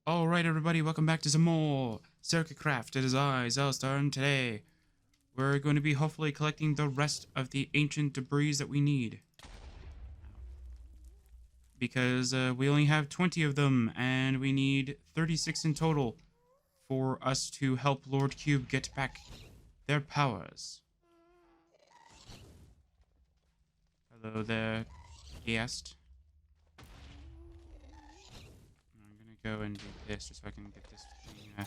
Alright everybody, welcome back to some more Sercacraft. It is I, Xilestar, and today we're going to be hopefully collecting the rest of the ancient debris that we need. Because we only have 20 of them, and we need 36 in total for us to help Lord Qube get back their powers. Hello there, guest. I'm gonna go and do this just so I can get this thing,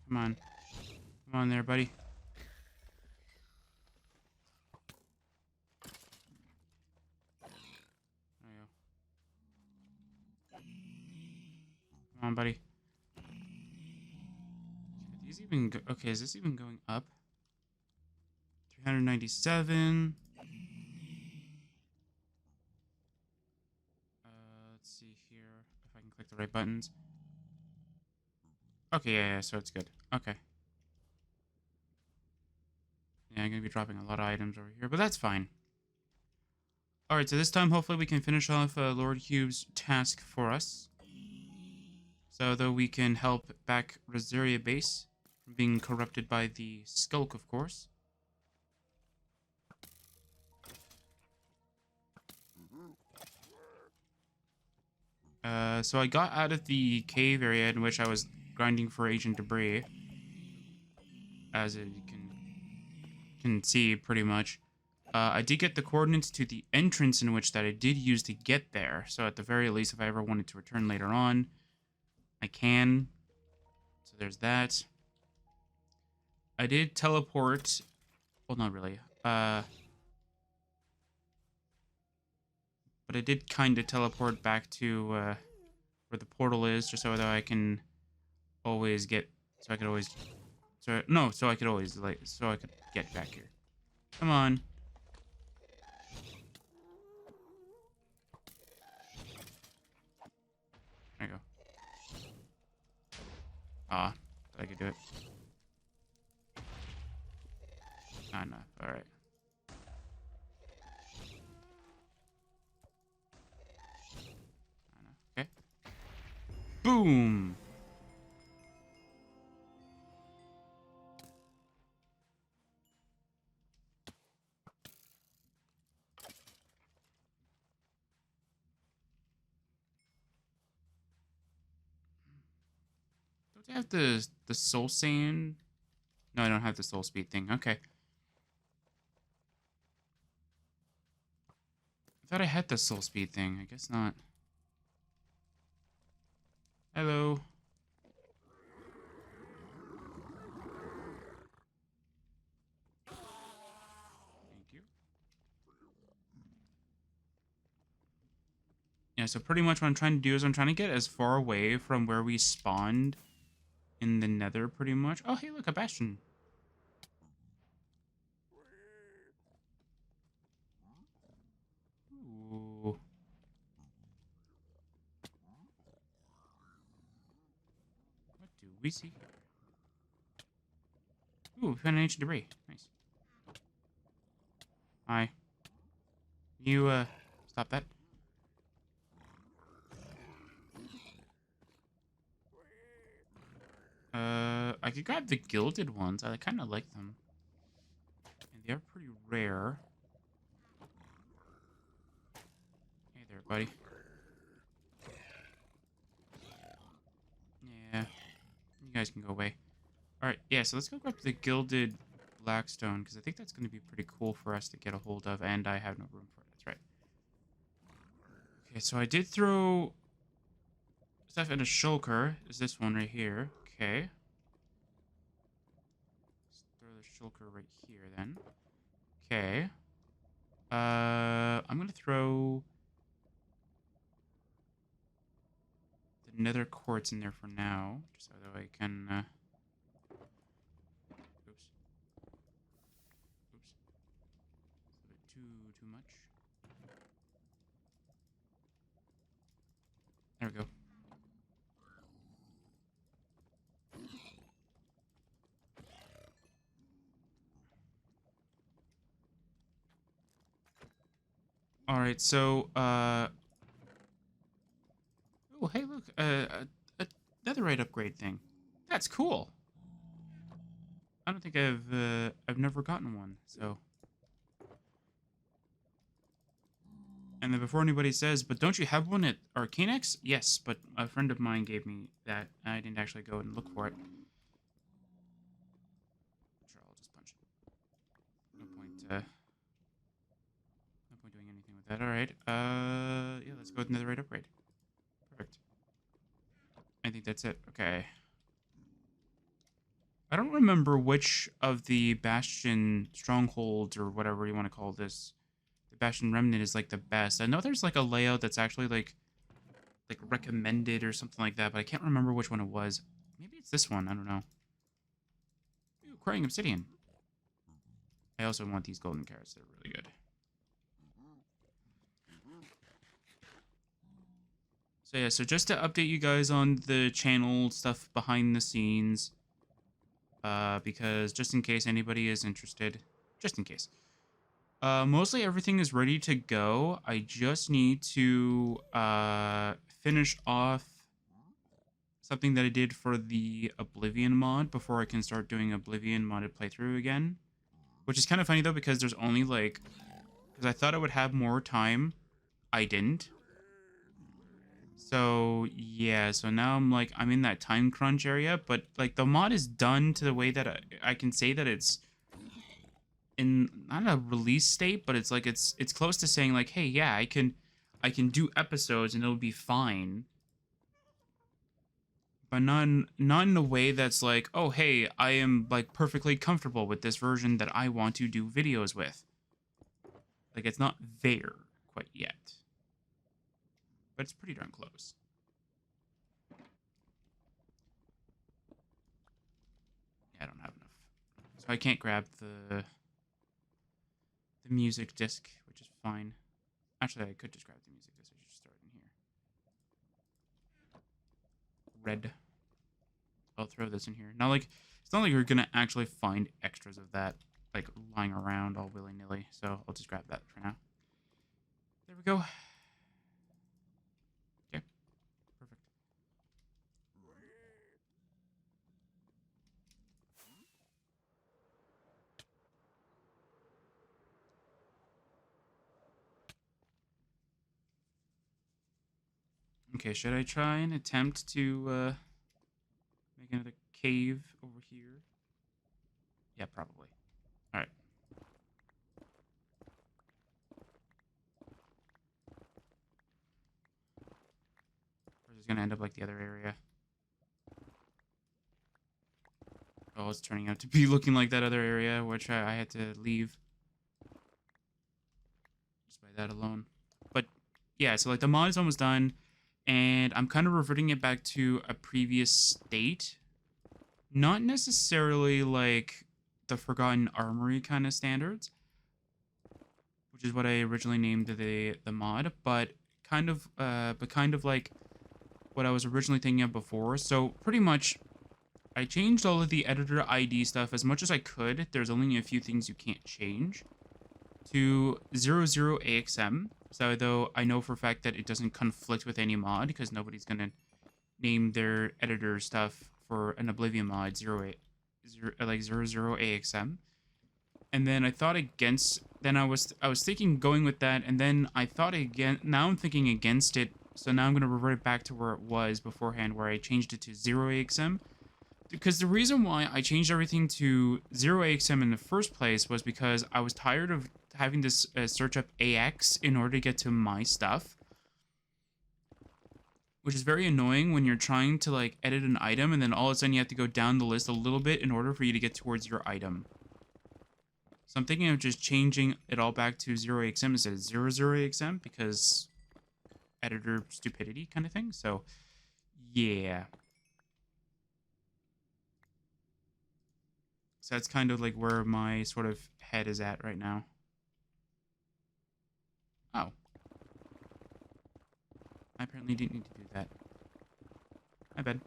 Come on. Come on there, buddy. There you go. Come on, buddy. Are these even okay, is this even going up? 397. Let's see here if I can click the right buttons. Okay, yeah, so it's good. Okay. Yeah, I'm going to be dropping a lot of items over here, but that's fine. Alright, so this time hopefully we can finish off Lord Qube's task for us. So that we can help back Rosaria base from being corrupted by the Skulk, of course. So I got out of the cave area in which I was grinding for ancient debris. As you can see, pretty much. I did get the coordinates to the entrance in which that I did use to get there. So at the very least, if I ever wanted to return later on, I can. So there's that. I did teleport. Well, not really. But I did kind of teleport back to where the portal is, just so that I can always get. So I could always. So I could always so I could get back here. Come on. There you go. Ah, I could do it. Not enough. All right. Okay. Boom. Don't they have the soul sand? No, I don't have the soul speed thing. Okay. I thought I had the soul speed thing. I guess not. Hello. Thank you. Yeah, so pretty much what I'm trying to do is I'm trying to get as far away from where we spawned in the nether, pretty much. Oh, hey, look, a bastion. Ooh. What do we see here? Ooh, we found an ancient debris. Nice. Hi. You, stop that. I could grab the gilded ones. I kind of like them. And they are pretty rare. Hey there, buddy. Yeah. You guys can go away. Alright, yeah, so let's go grab the gilded blackstone, because I think that's going to be pretty cool for us to get a hold of, and I have no room for it. That's right. Okay, so I did throw stuff in a shulker. Is this one right here? Okay. Let's throw the shulker right here, then. Okay. I'm going to throw the nether quartz in there for now, just so that I can, oops. Oops. A bit too much. There we go. All right, so oh, hey, look, a netherite upgrade thing. That's cool. I don't think I've never gotten one. So, and then before anybody says, but don't you have one at Arcanex? Yes, but a friend of mine gave me that. I didn't actually go and look for it. Sure, I'll just punch it. No point. No point doing anything with that. All right. Yeah, let's go with netherite upgrade. Perfect. I think that's it. Okay. I don't remember which of the Bastion strongholds or whatever you want to call this. The Bastion Remnant is like the best. I know there's like a layout that's actually like recommended or something like that, but I can't remember which one it was. Maybe it's this one. I don't know. Ooh, crying obsidian. I also want these golden carrots. They're really good. So yeah, so just to update you guys on the channel stuff behind the scenes, because just in case anybody is interested, just in case. Mostly everything is ready to go. I just need to finish off something that I did for the Oblivion mod before I can start doing Oblivion modded playthrough again. Which is kind of funny though, because there's only like, because I thought I would have more time. I didn't. So yeah, so now I'm in that time crunch area, but like the mod is done to the way that I can say that it's in not a release state, but it's like it's close to saying like, hey, yeah, I can do episodes and it'll be fine. But not in a way that's like, oh hey, I am like perfectly comfortable with this version that I want to do videos with. Like it's not there quite yet. But it's pretty darn close. Yeah, I don't have enough. So I can't grab the music disc, which is fine. Actually, I could just grab the music disc. I should just throw it in here. Red. I'll throw this in here. Now, like, it's not like you're gonna actually find extras of that, like, lying around all willy-nilly. So I'll just grab that for now. There we go. Okay, perfect. Okay, should I try and attempt to make another cave over here? Yeah, probably. All right. We're just gonna end up like the other area. Oh, it's turning out to be looking like that other area, which I had to leave. Just by that alone. But yeah, so like the mod is almost done, and I'm kind of reverting it back to a previous state. Not necessarily like the Forgotten Armory kind of standards, which is what I originally named the mod, but kind of like what I was originally thinking of before. So pretty much I changed all of the editor ID stuff as much as I could. There's only a few things you can't change. To 00AXM. So though I know for a fact that it doesn't conflict with any mod because nobody's gonna name their editor stuff for an Oblivion mod 00AXM. And then I thought against. Then I was thinking going with that, and then I thought again. Now I'm thinking against it. So now I'm gonna revert it back to where it was beforehand, where I changed it to 0AXM. Because the reason why I changed everything to 0AXM in the first place was because I was tired of having to search up AX in order to get to my stuff. Which is very annoying when you're trying to like edit an item and then all of a sudden you have to go down the list a little bit in order for you to get towards your item. So I'm thinking of just changing it all back to 0AXM instead of 00AXM because editor stupidity kind of thing. So yeah. So that's kind of like where my sort of head is at right now. Oh. I apparently didn't need to do that. My bad.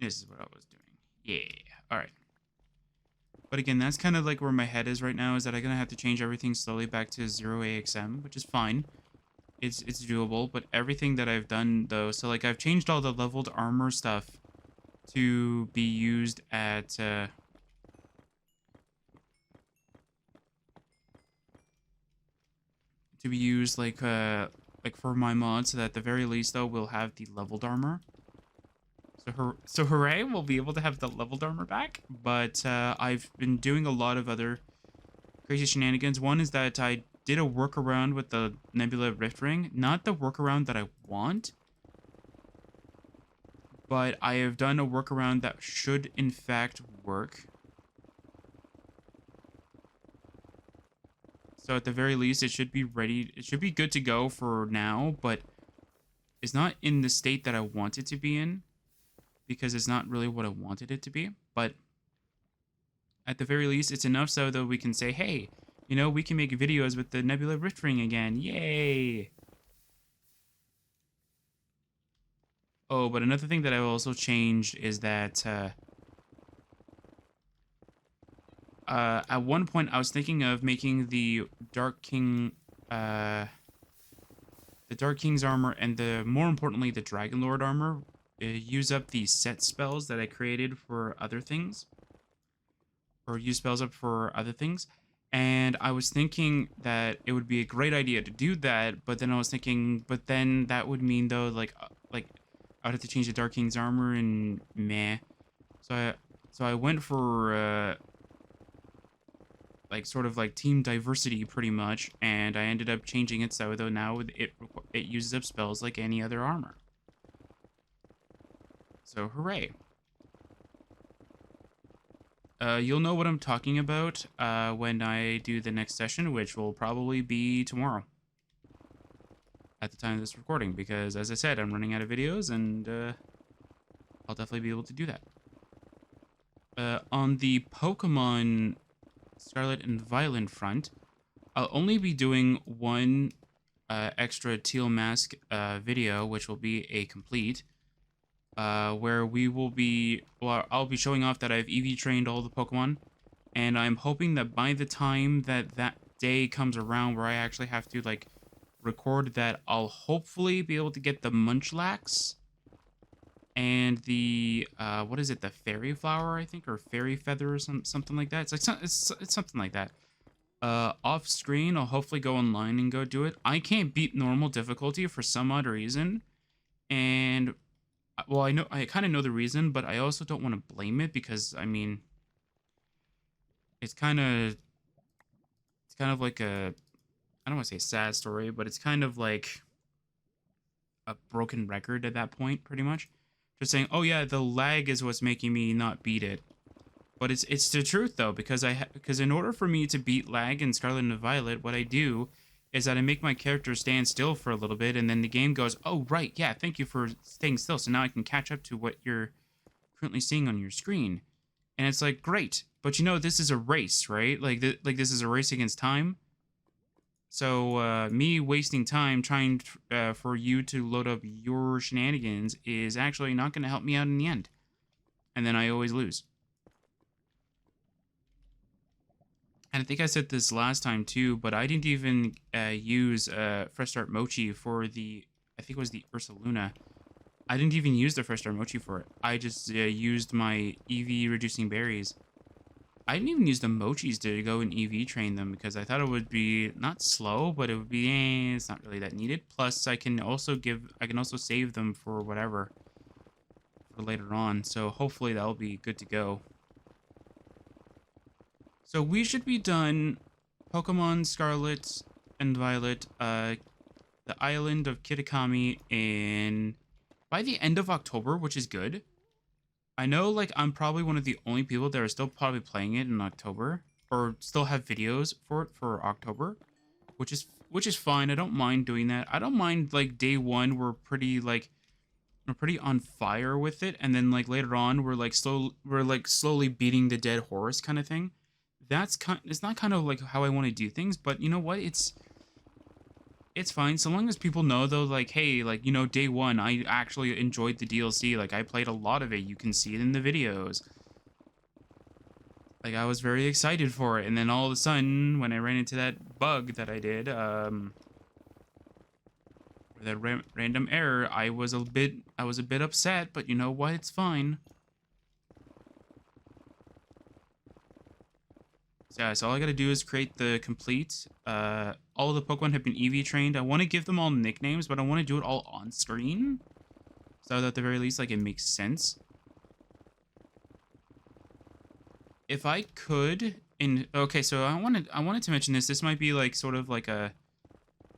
This is what I was doing. Yeah. All right. But again, that's kind of like where my head is right now, is that I'm going to have to change everything slowly back to 0 AXM, which is fine. It's doable, but everything that I've done, though, so like I've changed all the leveled armor stuff to be used at, to be used like for my mod, so that at the very least, though, we'll have the leveled armor. So hooray, we'll be able to have the leveled armor back. But I've been doing a lot of other crazy shenanigans. One is that I did a workaround with the Nebula Rift Ring. Not the workaround that I want, but I have done a workaround that should, in fact, work. So at the very least, it should be ready. It should be good to go for now, but it's not in the state that I want it to be in, because it's not really what I wanted it to be. But at the very least, it's enough so that we can say, hey, you know, we can make videos with the Nebula Rift Ring again. Yay! Oh, but another thing that I also changed is that at one point I was thinking of making the Dark King, the Dark King's armor, and more importantly, the Dragon Lord armor, use up the set spells that I created for other things, or use spells up for other things. And I was thinking that it would be a great idea to do that, but then I was thinking, but then that would mean, though, like I would have to change the Dark King's armor, and meh. So I went for like sort of like team diversity pretty much, and I ended up changing it so though now it uses up spells like any other armor. So hooray. You'll know what I'm talking about when I do the next session, which will probably be tomorrow at the time of this recording, because as I said, I'm running out of videos, and I'll definitely be able to do that. On the Pokemon Scarlet and Violet front, I'll only be doing one extra Teal Mask video, which will be a complete, where we will be, well, I'll be showing off that I've EV trained all the Pokemon, and I'm hoping that by the time that day comes around where I actually have to, like, record that, I'll hopefully be able to get the Munchlax and the, what is it, the Fairy Flower, I think, or Fairy Feather, or something like that. It's like, it's something like that. Off screen, I'll hopefully go online and go do it. I can't beat normal difficulty for some odd reason, and well, I kind of know the reason, but I also don't want to blame it, because I mean, it's kind of like a, I don't want to say a sad story, but it's kind of like a broken record at that point, pretty much. Just saying, oh yeah, the lag is what's making me not beat it. But it's the truth, though, because because in order for me to beat lag in Scarlet and Violet, what I do is that I make my character stand still for a little bit, and then the game goes, oh, right, yeah, thank you for staying still, so now I can catch up to what you're currently seeing on your screen. And it's like, great, but you know, this is a race, right? Like this is a race against time. So me wasting time trying for you to load up your shenanigans is actually not going to help me out in the end. And then I always lose. And I think I said this last time too, but I didn't even use Fresh Start Mochi for the, I think it was the Ursaluna. I didn't even use the Fresh Start Mochi for it. I just used my EV reducing berries. I didn't even use the mochis to go and EV train them, because I thought it would be not slow, but it would be, it's not really that needed. Plus, I can also save them for whatever for later on. So hopefully that'll be good to go. So we should be done Pokemon Scarlet and Violet, the island of Kitakami by the end of October, which is good. I know, like, I'm probably one of the only people that are still probably playing it in October, or still have videos for it for October, which is fine. I don't mind doing that. I don't mind, like, day one we're pretty on fire with it, and then like later on we're slowly beating the dead horse kind of thing. It's not kind of like how I want to do things, but you know what? It's It's fine so long as people know though, like, hey, like, you know, day one, I actually enjoyed the DLC. Like, I played a lot of it. You can see it in the videos. Like, I was very excited for it, and then all of a sudden, when I ran into that bug that I did, that random error, I was a bit upset, but you know what? It's fine. So yeah, so all I gotta do is create the complete. All of the Pokemon have been EV trained. I want to give them all nicknames, but I want to do it all on screen, so that at the very least, like, it makes sense. If I could, okay, so I wanted to mention this. This might be like sort of like a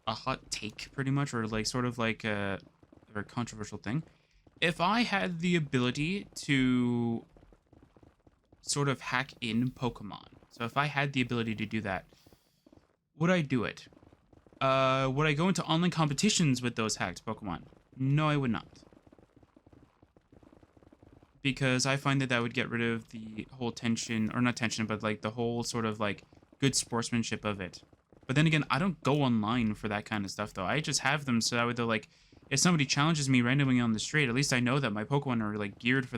hot take, pretty much, or like sort of like a very controversial thing. If I had the ability to sort of hack in Pokemon, so if I had the ability to do that, would I do it? Would I go into online competitions with those hacked Pokemon? No, I would not. Because I find that that would get rid of the whole tension, or not tension, but like the whole sort of like good sportsmanship of it. But then again, I don't go online for that kind of stuff though. I just have them so that way they're like, if somebody challenges me randomly on the street, at least I know that my Pokemon are like geared for that.